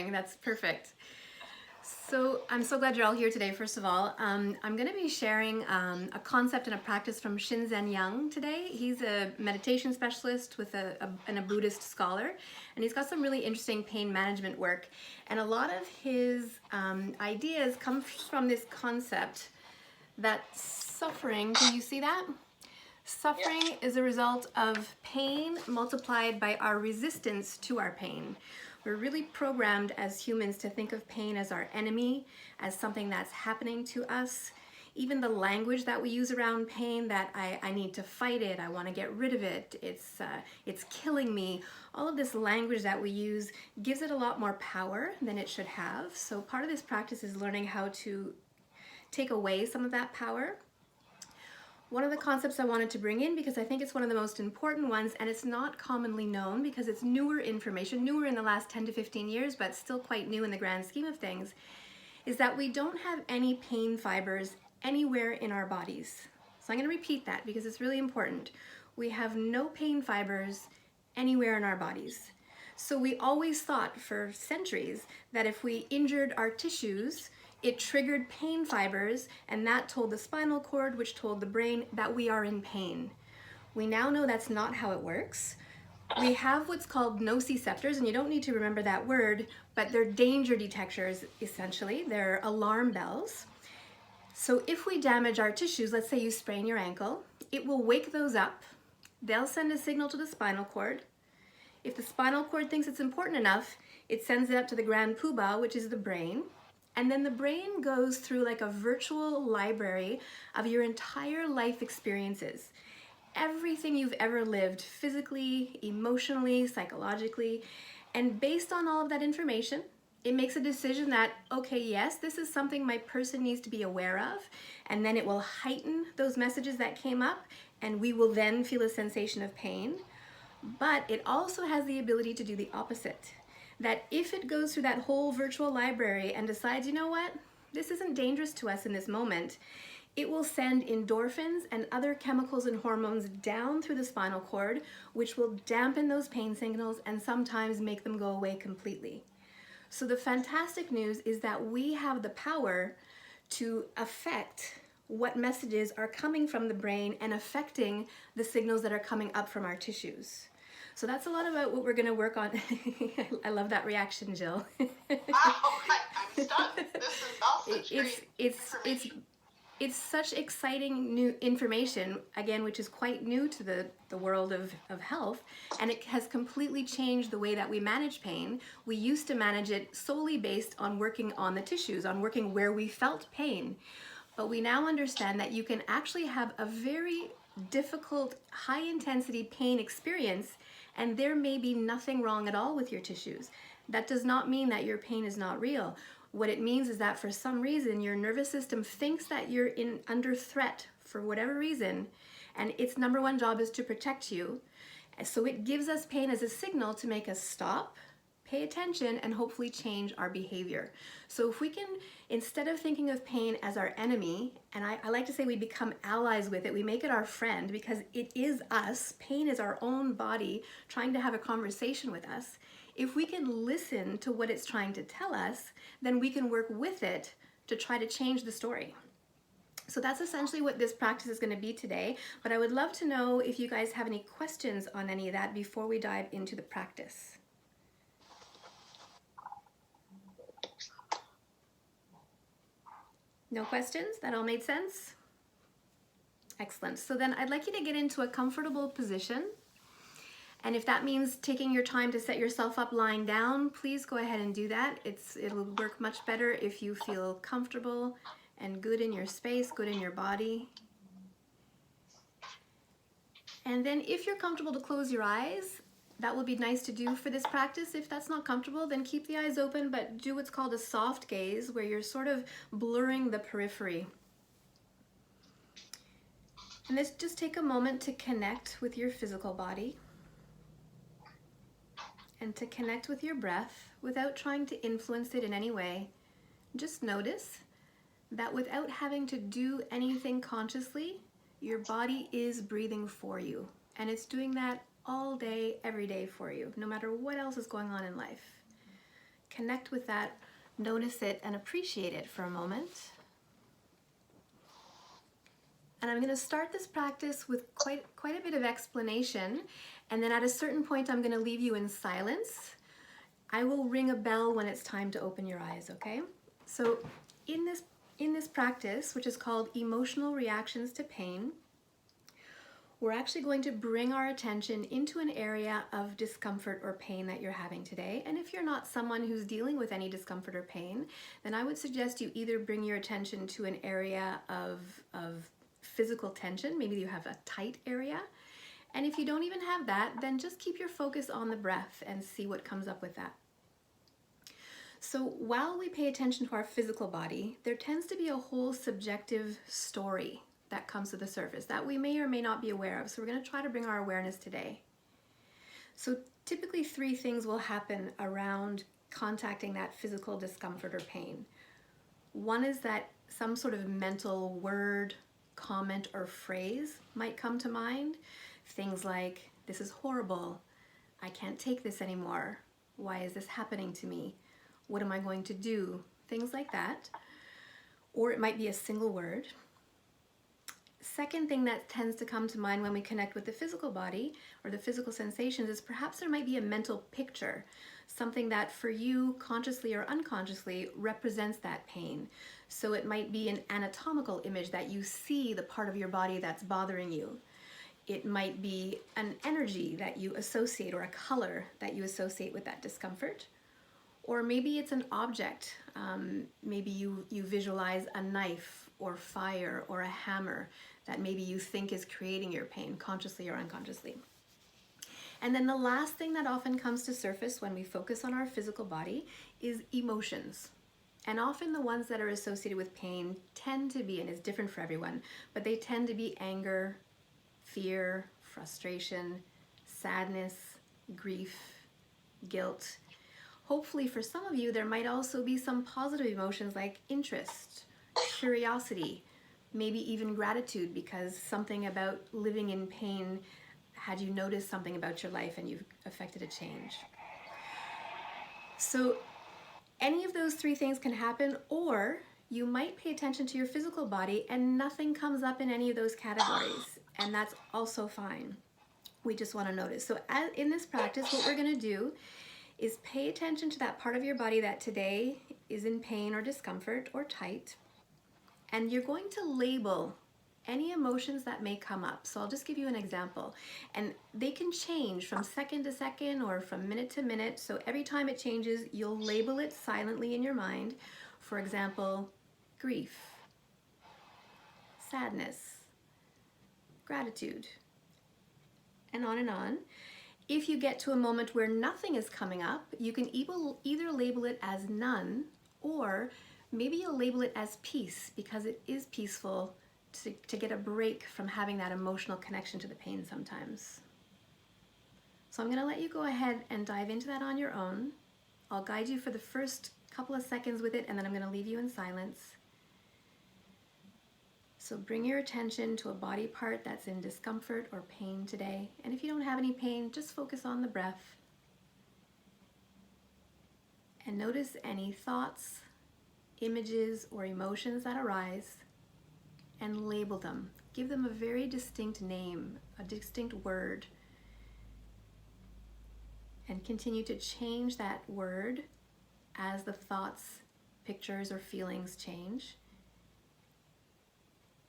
sharing. That's perfect. So I'm so glad you're all here today, first of all. I'm going to be sharing a concept and a practice from Shinzen today. He's a meditation specialist and a Buddhist scholar, and he's got some really interesting pain management work. And a lot of his ideas come from this concept that suffering, can you see that? Suffering is a result of pain multiplied by our resistance to our pain. We're really programmed as humans to think of pain as our enemy, as something that's happening to us. Even the language that we use around pain, that I need to fight it, I want to get rid of it, it's killing me. All of this language that we use gives it a lot more power than it should have. So part of this practice is learning how to take away some of that power. One of the concepts I wanted to bring in, because I think it's one of the most important ones, and it's not commonly known because it's newer information, newer in the last 10 to 15 years, but still quite new in the grand scheme of things, is that we don't have any pain fibers anywhere in our bodies. So I'm going to repeat that because it's really important. We have no pain fibers anywhere in our bodies. So we always thought for centuries that if we injured our tissues, it triggered pain fibers, and that told the spinal cord, which told the brain that we are in pain. We now know that's not how it works. We have what's called nociceptors, and you don't need to remember that word, but they're danger detectors, essentially. They're alarm bells. So if we damage our tissues, let's say you sprain your ankle, it will wake those up. They'll send a signal to the spinal cord. If the spinal cord thinks it's important enough, it sends it up to the grand poobah, which is the brain. And then the brain goes through like a virtual library of your entire life experiences. Everything you've ever lived, physically, emotionally, psychologically. And based on all of that information, it makes a decision that, okay, yes, this is something my person needs to be aware of. And then it will heighten those messages that came up, and we will then feel a sensation of pain. But it also has the ability to do the opposite. That if it goes through that whole virtual library and decides, you know what, this isn't dangerous to us in this moment, it will send endorphins and other chemicals and hormones down through the spinal cord, which will dampen those pain signals and sometimes make them go away completely. So the fantastic news is that we have the power to affect what messages are coming from the brain and affecting the signals that are coming up from our tissues. So that's a lot about what we're going to work on. I love that reaction, Jill. Wow, I'm stunned. This is also great information. It's such exciting new information, again, which is quite new to the world of health, and it has completely changed the way that we manage pain. We used to manage it solely based on working on the tissues, on working where we felt pain. But we now understand that you can actually have a very difficult, high-intensity pain experience, and there may be nothing wrong at all with your tissues. That does not mean that your pain is not real. What it means is that for some reason, your nervous system thinks that you're under threat for whatever reason, and its number one job is to protect you. So it gives us pain as a signal to make us stop, pay attention, and hopefully change our behavior. So if we can, instead of thinking of pain as our enemy, and I like to say we become allies with it, we make it our friend because it is us. Pain is our own body trying to have a conversation with us. If we can listen to what it's trying to tell us, then we can work with it to try to change the story. So that's essentially what this practice is going to be today, but I would love to know if you guys have any questions on any of that before we dive into the practice. No questions? That all made sense? Excellent. So then I'd like you to get into a comfortable position. And if that means taking your time to set yourself up lying down, please go ahead and do that. It'll work much better if you feel comfortable and good in your space, good in your body. And then if you're comfortable to close your eyes, that will be nice to do for this practice. If that's not comfortable, then keep the eyes open, but do what's called a soft gaze, where you're sort of blurring the periphery. And let's just take a moment to connect with your physical body and to connect with your breath without trying to influence it in any way. Just notice that without having to do anything consciously, your body is breathing for you. And it's doing that all day, every day for you, no matter what else is going on in life. connect with that, notice it, and appreciate it for a moment. And I'm going to start this practice with quite a bit of explanation, and then at a certain point I'm going to leave you in silence. I will ring a bell when it's time to open your eyes, okay? So in this practice, which is called emotional reactions to pain, we're actually going to bring our attention into an area of discomfort or pain that you're having today. And if you're not someone who's dealing with any discomfort or pain, then I would suggest you either bring your attention to an area of physical tension. Maybe you have a tight area. And if you don't even have that, then just keep your focus on the breath and see what comes up with that. So while we pay attention to our physical body, there tends to be a whole subjective story that comes to the surface that we may or may not be aware of. So we're going to try to bring our awareness today. So typically 3 things will happen around contacting that physical discomfort or pain. One is that some sort of mental word, comment, or phrase might come to mind. Things like, this is horrible, I can't take this anymore, why is this happening to me, what am I going to do? Things like that. Or it might be a single word. Second thing that tends to come to mind when we connect with the physical body or the physical sensations is perhaps there might be a mental picture, something that for you, consciously or unconsciously, represents that pain. So it might be an anatomical image that you see the part of your body that's bothering you. It might be an energy that you associate or a color that you associate with that discomfort. Or maybe it's an object. Maybe you visualize a knife or fire or a hammer that maybe you think is creating your pain, consciously or unconsciously. And then the last thing that often comes to surface when we focus on our physical body is emotions. And often the ones that are associated with pain tend to be, and it's different for everyone, but they tend to be anger, fear, frustration, sadness, grief, guilt. Hopefully for some of you, there might also be some positive emotions like interest, curiosity, maybe even gratitude because something about living in pain had you noticed something about your life and you've affected a change. So any of those 3 things can happen, or you might pay attention to your physical body and nothing comes up in any of those categories, and that's also fine. We just want to notice. So in this practice, what we're going to do is pay attention to that part of your body that today is in pain or discomfort or tight, and you're going to label any emotions that may come up. So I'll just give you an example, and they can change from second to second or from minute to minute. So every time it changes, you'll label it silently in your mind. For example, grief, sadness, gratitude, and on and on. If you get to a moment where nothing is coming up, you can either label it as none, or maybe you'll label it as peace because it is peaceful to get a break from having that emotional connection to the pain sometimes. So I'm going to let you go ahead and dive into that on your own. I'll guide you for the first couple of seconds with it, and then I'm going to leave you in silence. So bring your attention to a body part that's in discomfort or pain today. And if you don't have any pain, just focus on the breath. And notice any thoughts, images, or emotions that arise, and label them. Give them a very distinct name, a distinct word. And continue to change that word as the thoughts, pictures, or feelings change.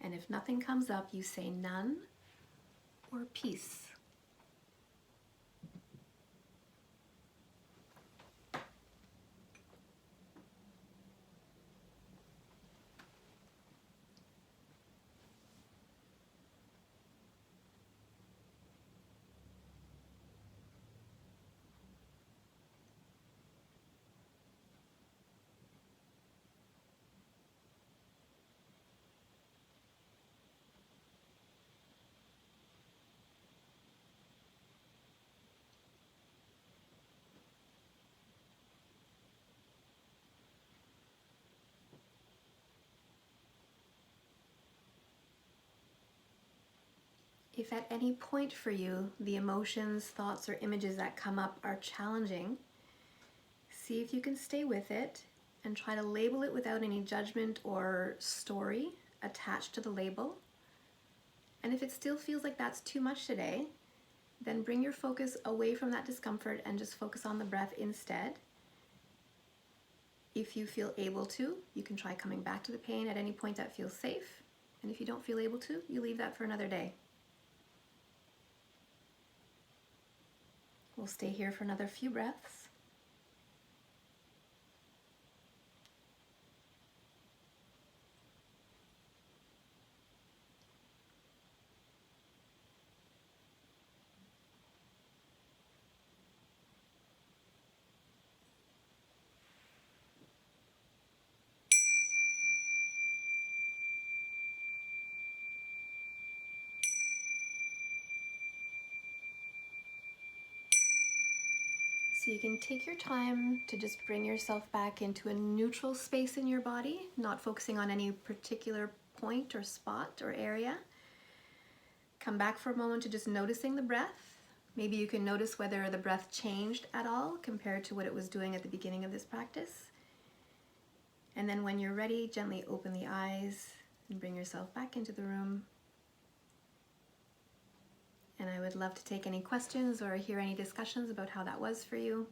And if nothing comes up, you say none or peace. If at any point for you the emotions, thoughts, or images that come up are challenging, See if you can stay with it and try to label it without any judgment or story attached to the label. And if it still feels like that's too much today, then bring your focus away from that discomfort and just focus on the breath instead. If you feel able to, you can try coming back to the pain at any point that feels safe. And if you don't feel able to, you leave that for another day. We'll stay here for another few breaths. So you can take your time to just bring yourself back into a neutral space in your body, not focusing on any particular point or spot or area. Come back for a moment to just noticing the breath. Maybe you can notice whether the breath changed at all compared to what it was doing at the beginning of this practice. And then when you're ready, gently open the eyes and bring yourself back into the room. And I would love to take any questions or hear any discussions about how that was for you.